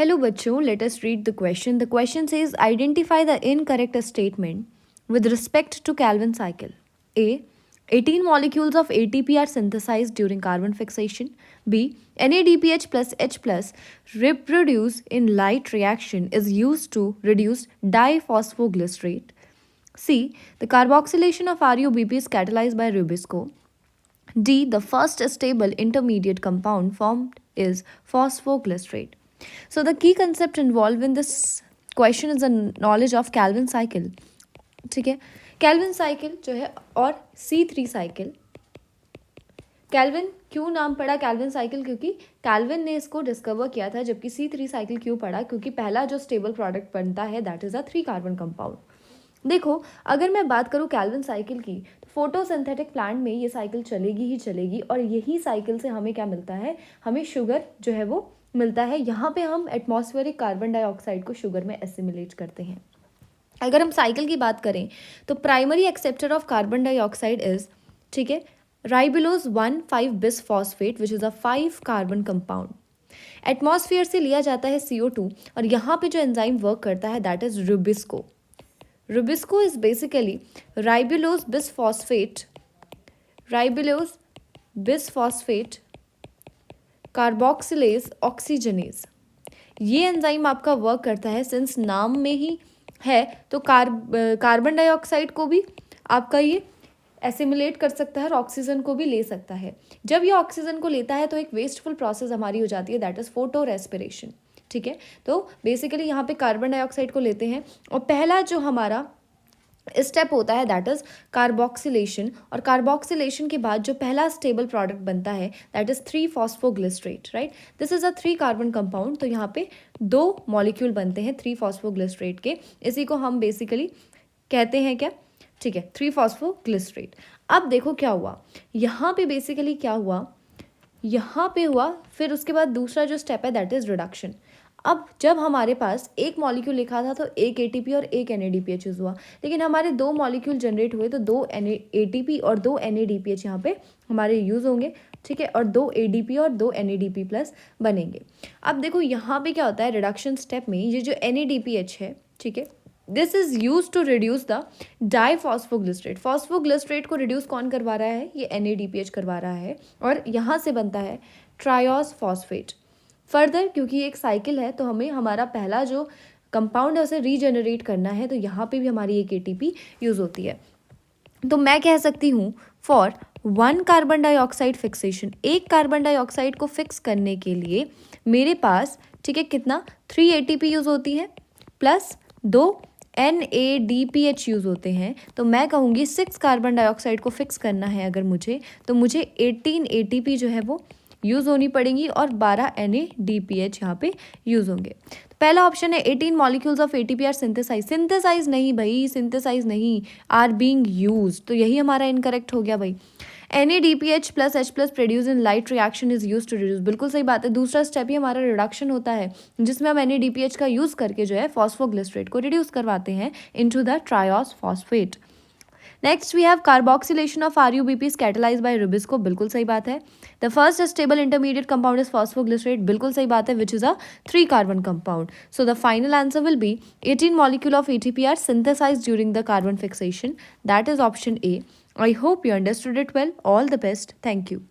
Hello बच्चों, let us read the question. The question says identify the incorrect statement with respect to Calvin cycle. A. 18 molecules of ATP are synthesized during carbon fixation. B. NADPH plus H plus reproduce in light reaction is used to reduce diphosphoglycerate. C. The carboxylation of RuBP is catalyzed by Rubisco. D. The first stable intermediate compound formed is phosphoglycerate. So the key concept involved in this question is the knowledge of Calvin cycle. ठीक है, Calvin cycle जो है और C3 cycle. Kelvin क्यों नाम पड़ा Calvin cycle? क्योंकि kelvin ने इसको डिस्कवर किया था. जबकि C3 साइकिल क्यों पड़ा? क्योंकि पहला जो स्टेबल प्रोडक्ट बनता है that is a 3 carbon compound. देखो, अगर मैं बात करूँ कैल्विन साइकिल की, तो फोटोसिंथेटिक प्लांट में ये साइकिल चलेगी ही चलेगी. और यही साइकिल से हमें क्या मिलता है? हमें शुगर जो है वो मिलता है. यहाँ पे हम एटमॉस्फेरिक कार्बन डाइऑक्साइड को शुगर में एसिमिलेट करते हैं. अगर हम साइकिल की बात करें तो primary acceptor of carbon dioxide is, ठीक है, ribulose 1,5 bis phosphate which is a 5 carbon compound. Atmosphere से लिया जाता है CO2 और यहाँ पे जो एंजाइम वर्क करता है that is Rubisco. Rubisco is basically ribulose bis phosphate carboxylase oxygenase. ये एंजाइम आपका वर्क करता है. सिंस नाम में ही है तो कार्बन डाइऑक्साइड को भी आपका ये एसिमुलेट कर सकता है और ऑक्सीजन को भी ले सकता है. जब ये ऑक्सीजन को लेता है तो एक वेस्टफुल प्रोसेस हमारी हो जाती है दैट इज फोटो रेस्पिरेशन. ठीक है, तो बेसिकली यहाँ पे कार्बन डाइऑक्साइड को लेते हैं और पहला जो हमारा स्टेप होता है दैट इज कार्बोक्सिलेशन. और कार्बोक्सिलेशन के बाद जो पहला स्टेबल प्रोडक्ट बनता है that is three phosphoglycerate. Right, this is a 3 carbon compound. तो यहाँ पे 2 मॉलिक्यूल बनते हैं 3-फॉस्फोग्लिसरेट के. इसी को हम बेसिकली कहते हैं क्या? ठीक है, 3-फॉस्फोग्लिसरेट. अब देखो क्या हुआ यहाँ पे. बेसिकली क्या हुआ यहाँ पे हुआ, फिर उसके बाद दूसरा जो स्टेप है दैट इज रिडक्शन. अब जब हमारे पास एक मॉलिक्यूल लिखा था तो एक ATP और एक NADPH यूज़ हुआ. लेकिन हमारे 2 मॉलिक्यूल जनरेट हुए तो 2 ATP और 2 NADPH यहाँ पे हमारे यूज़ होंगे. ठीक है, और 2 ADP और 2 NADP प्लस बनेंगे. अब देखो यहाँ पे क्या होता है रिडक्शन स्टेप में, ये जो NADPH है, ठीक है, this is use to reduce the diphosphoglycerate. Phosphoglycerate को रिड्यूस कौन करवा रहा है? ये NADPH करवा रहा है. और यहाँ से बनता है ट्रायोस फॉस्फेट. फर्दर क्योंकि ये एक साइकिल है तो हमें हमारा पहला जो कंपाउंड है उसे रीजनरेट करना है. तो यहाँ पे भी हमारी एक ATP यूज़ होती है. तो मैं कह सकती हूँ फॉर 1 कार्बन डाइऑक्साइड फिक्सेशन, एक कार्बन डाइऑक्साइड को फिक्स करने के लिए मेरे पास, ठीक है, कितना 3 ATP यूज़ होती है प्लस 2 NADPH यूज़ होते हैं. तो मैं कहूँगी 6 कार्बन डाइऑक्साइड को फिक्स करना है अगर मुझे, तो मुझे 18 ATP जो है वो यूज़ होनी पड़ेंगी और 12 NADPH यहाँ पे यूज़ होंगे. तो पहला ऑप्शन है 18 molecules of ATP are synthesize नहीं भाई, सिंथेसाइज नहीं, आर बीइंग यूज. तो यही हमारा इनकरेक्ट हो गया भाई. NADPH plus H plus produce in light reaction is use to reduce. बिल्कुल सही बात है. दूसरा स्टेप ही हमारा रिडक्शन होता है जिसमें हम NADPH का यूज़ करके जो है फॉस्फोग्लिसरेट को रिड्यूस करवाते हैं into the triose phosphate. Next we have carboxylation of RuBP is catalysed by RuBisCO. बिल्कुल सही बात है. The first stable intermediate compound is phosphoglycerate. बिल्कुल सही बात है, which is a 3 carbon compound. So the final answer will be 18 molecule of ATP are synthesized during the carbon fixation. That is option A. I hope you understood it well. All the best. Thank you.